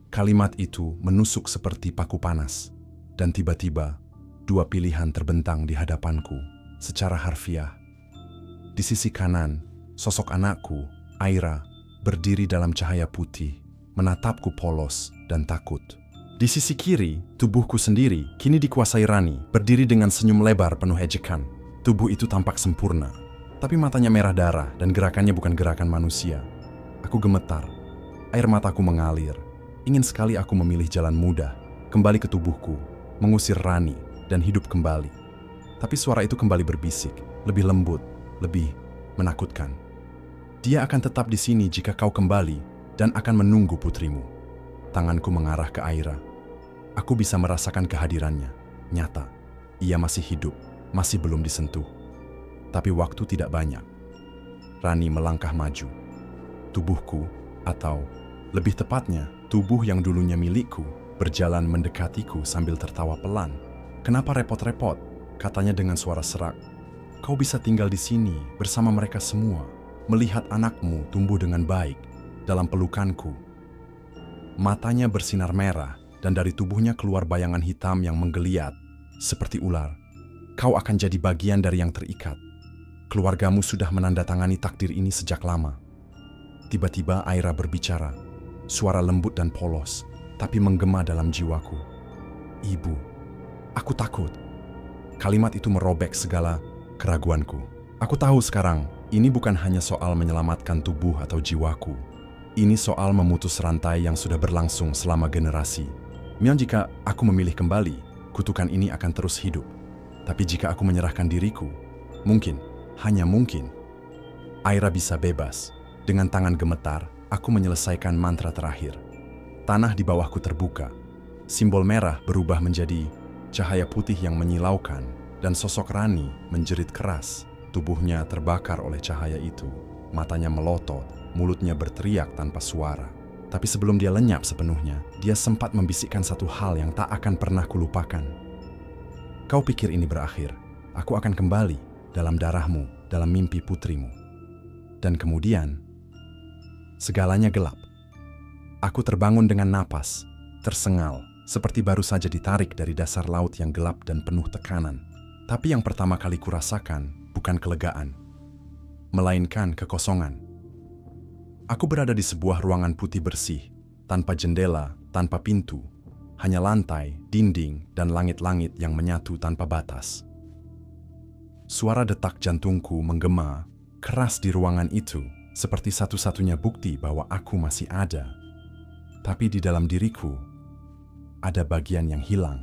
Speaker 1: Kalimat itu menusuk seperti paku panas, dan tiba-tiba dua pilihan terbentang di hadapanku secara harfiah. Di sisi kanan, sosok anakku, Aira, berdiri dalam cahaya putih, menatapku polos dan takut. Di sisi kiri, tubuhku sendiri kini dikuasai Rani, berdiri dengan senyum lebar penuh ejekan. Tubuh itu tampak sempurna, tapi matanya merah darah dan gerakannya bukan gerakan manusia. Aku gemetar, air mataku mengalir. Ingin sekali aku memilih jalan mudah, kembali ke tubuhku, mengusir Rani, dan hidup kembali. Tapi suara itu kembali berbisik, lebih lembut, lebih menakutkan. Dia akan tetap di sini jika kau kembali dan akan menunggu putrimu. Tanganku mengarah ke Aira. Aku bisa merasakan kehadirannya, nyata. Ia masih hidup, masih belum disentuh. Tapi waktu tidak banyak. Rani melangkah maju. Tubuhku, atau lebih tepatnya, tubuh yang dulunya milikku, berjalan mendekatiku sambil tertawa pelan. Kenapa repot-repot? Katanya dengan suara serak. Kau bisa tinggal di sini bersama mereka semua, melihat anakmu tumbuh dengan baik dalam pelukanku. Matanya bersinar merah dan dari tubuhnya keluar bayangan hitam yang menggeliat seperti ular. Kau akan jadi bagian dari yang terikat. Keluargamu sudah menandatangani takdir ini sejak lama. Tiba-tiba Aira berbicara, suara lembut dan polos, tapi menggema dalam jiwaku. Ibu, aku takut. Kalimat itu merobek segala keraguanku. Aku tahu sekarang, ini bukan hanya soal menyelamatkan tubuh atau jiwaku. Ini soal memutus rantai yang sudah berlangsung selama generasi. Memang jika aku memilih kembali, kutukan ini akan terus hidup. Tapi jika aku menyerahkan diriku, mungkin, hanya mungkin, Aira bisa bebas. Dengan tangan gemetar, aku menyelesaikan mantra terakhir. Tanah di bawahku terbuka. Simbol merah berubah menjadi cahaya putih yang menyilaukan, dan sosok Rani menjerit keras. Tubuhnya terbakar oleh cahaya itu. Matanya melotot, mulutnya berteriak tanpa suara. Tapi sebelum dia lenyap sepenuhnya, dia sempat membisikkan satu hal yang tak akan pernah kulupakan. Kau pikir ini berakhir? Aku akan kembali dalam darahmu, dalam mimpi putrimu. Dan kemudian, segalanya gelap. Aku terbangun dengan napas, tersengal, seperti baru saja ditarik dari dasar laut yang gelap dan penuh tekanan. Tapi yang pertama kali kurasakan bukan kelegaan, melainkan kekosongan. Aku berada di sebuah ruangan putih bersih, tanpa jendela, tanpa pintu, hanya lantai, dinding, dan langit-langit yang menyatu tanpa batas. Suara detak jantungku menggema keras di ruangan itu, seperti satu-satunya bukti bahwa aku masih ada. Tapi di dalam diriku, ada bagian yang hilang,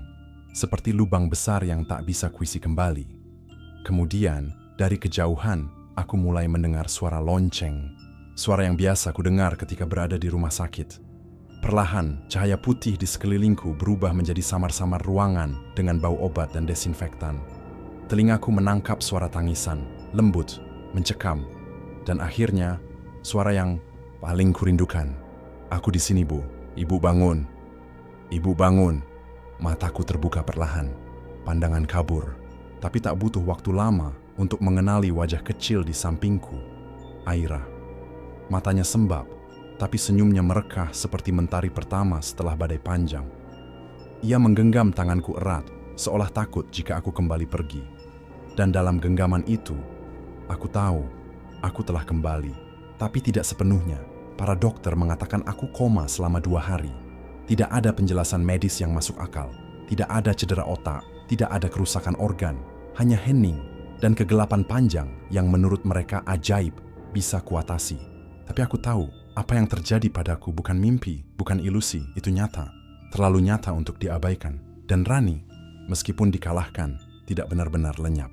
Speaker 1: seperti lubang besar yang tak bisa kuisi kembali. Kemudian, dari kejauhan, aku mulai mendengar suara lonceng. Suara yang biasa kudengar ketika berada di rumah sakit. Perlahan, cahaya putih di sekelilingku berubah menjadi samar-samar ruangan dengan bau obat dan desinfektan. Telingaku menangkap suara tangisan, lembut, mencekam, dan akhirnya suara yang paling kurindukan. Aku di sini, Bu. Ibu bangun. Ibu bangun. Mataku terbuka perlahan. Pandangan kabur. Tapi tak butuh waktu lama untuk mengenali wajah kecil di sampingku. Aira. Matanya sembab, tapi senyumnya merekah seperti mentari pertama setelah badai panjang. Ia menggenggam tanganku erat, seolah takut jika aku kembali pergi. Dan dalam genggaman itu, aku tahu, aku telah kembali. Tapi tidak sepenuhnya. Para dokter mengatakan aku koma selama 2 hari. Tidak ada penjelasan medis yang masuk akal. Tidak ada cedera otak, tidak ada kerusakan organ. Hanya hening dan kegelapan panjang yang menurut mereka ajaib bisa kuatasi. Tapi aku tahu, apa yang terjadi padaku bukan mimpi, bukan ilusi, itu nyata. Terlalu nyata untuk diabaikan. Dan Rani, meskipun dikalahkan, tidak benar-benar lenyap.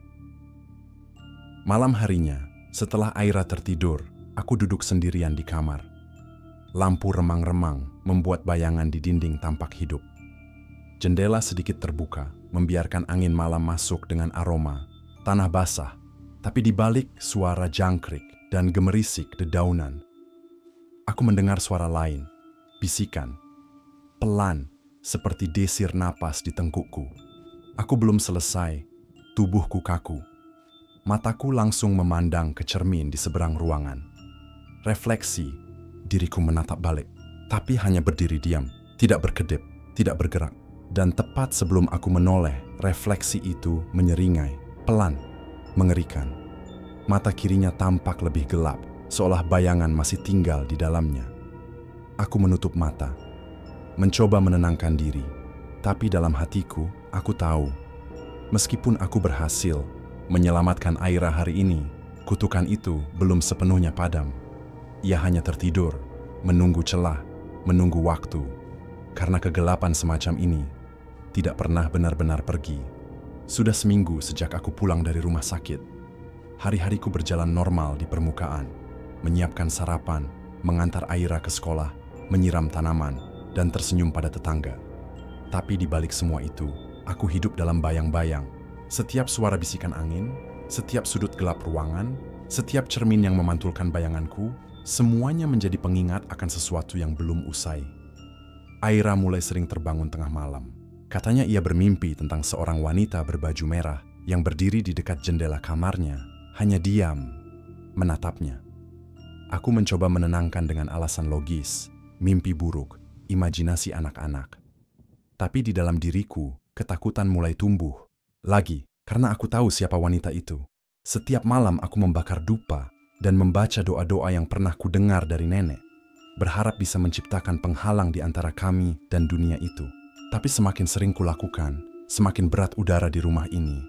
Speaker 1: Malam harinya, setelah Aira tertidur, aku duduk sendirian di kamar. Lampu remang-remang membuat bayangan di dinding tampak hidup. Jendela sedikit terbuka, membiarkan angin malam masuk dengan aroma tanah basah, tapi di balik suara jangkrik dan gemerisik dedaunan, aku mendengar suara lain, bisikan, pelan, seperti desir napas di tengkukku. Aku belum selesai, tubuhku kaku. Mataku langsung memandang ke cermin di seberang ruangan. Refleksi, diriku menatap balik, tapi hanya berdiri diam, tidak berkedip, tidak bergerak. Dan tepat sebelum aku menoleh, refleksi itu menyeringai, pelan, mengerikan. Mata kirinya tampak lebih gelap, seolah bayangan masih tinggal di dalamnya. Aku menutup mata, mencoba menenangkan diri. Tapi dalam hatiku, aku tahu, meskipun aku berhasil menyelamatkan Aira hari ini, kutukan itu belum sepenuhnya padam. Ia hanya tertidur, menunggu celah, menunggu waktu. Karena kegelapan semacam ini tidak pernah benar-benar pergi. Sudah seminggu sejak aku pulang dari rumah sakit. Hari-hariku berjalan normal di permukaan, menyiapkan sarapan, mengantar Aira ke sekolah, menyiram tanaman, dan tersenyum pada tetangga. Tapi di balik semua itu, aku hidup dalam bayang-bayang. Setiap suara bisikan angin, setiap sudut gelap ruangan, setiap cermin yang memantulkan bayanganku, semuanya menjadi pengingat akan sesuatu yang belum usai. Aira mulai sering terbangun tengah malam. Katanya ia bermimpi tentang seorang wanita berbaju merah yang berdiri di dekat jendela kamarnya, hanya diam, menatapnya. Aku mencoba menenangkan dengan alasan logis, mimpi buruk. imajinasi anak-anak. Tapi di dalam diriku, ketakutan mulai tumbuh. Lagi, karena aku tahu siapa wanita itu. Setiap malam aku membakar dupa dan membaca doa-doa yang pernah kudengar dari nenek. Berharap bisa menciptakan penghalang di antara kami dan dunia itu. Tapi semakin sering kulakukan, semakin berat udara di rumah ini.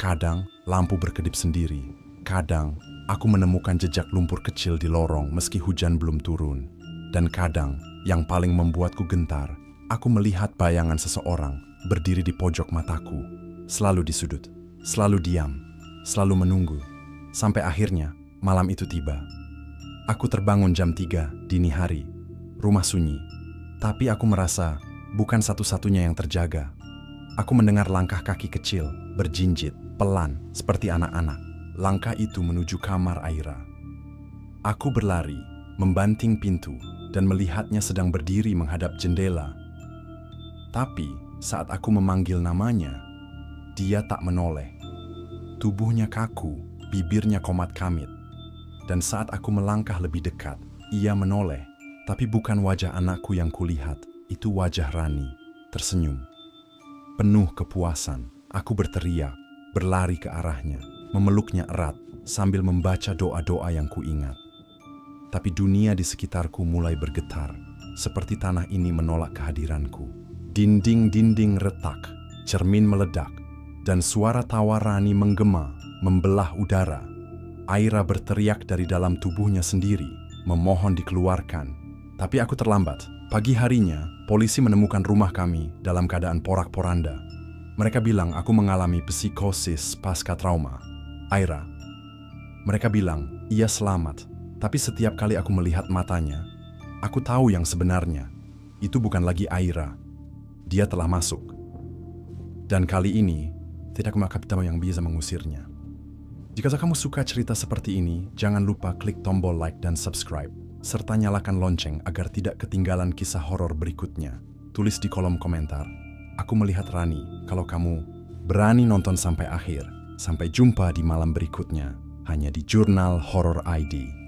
Speaker 1: Kadang, lampu berkedip sendiri. Kadang, aku menemukan jejak lumpur kecil di lorong meski hujan belum turun. Dan kadang, yang paling membuatku gentar, aku melihat bayangan seseorang berdiri di pojok mataku. Selalu di sudut, selalu diam, selalu menunggu. Sampai akhirnya, malam itu tiba. Aku terbangun jam 3 dini hari. Rumah sunyi. Tapi aku merasa bukan satu-satunya yang terjaga. Aku mendengar langkah kaki kecil, berjinjit, pelan, seperti anak-anak. Langkah itu menuju kamar Aira. Aku berlari, membanting pintu, dan melihatnya sedang berdiri menghadap jendela. Tapi saat aku memanggil namanya, dia tak menoleh. Tubuhnya kaku, bibirnya komat kamit. Dan saat aku melangkah lebih dekat, ia menoleh. Tapi bukan wajah anakku yang kulihat, itu wajah Rani, tersenyum. Penuh kepuasan, aku berteriak, berlari ke arahnya, memeluknya erat, sambil membaca doa-doa yang kuingat. Tapi dunia di sekitarku mulai bergetar, seperti tanah ini menolak kehadiranku. Dinding-dinding retak, cermin meledak, dan suara tawa Rani menggema, membelah udara. Aira berteriak dari dalam tubuhnya sendiri, memohon dikeluarkan. Tapi aku terlambat. Pagi harinya, polisi menemukan rumah kami dalam keadaan porak-poranda. Mereka bilang aku mengalami psikosis pasca trauma. Aira. Mereka bilang ia selamat. Tapi setiap kali aku melihat matanya, aku tahu yang sebenarnya. Itu bukan lagi Aira. Dia telah masuk. Dan kali ini, tidak maka kita yang bisa mengusirnya. Jika kamu suka cerita seperti ini, jangan lupa klik tombol like dan subscribe, serta nyalakan lonceng agar tidak ketinggalan kisah horor berikutnya. Tulis di kolom komentar, aku melihat Rani, kalau kamu berani nonton sampai akhir. Sampai jumpa di malam berikutnya, hanya di Jurnal Horor ID.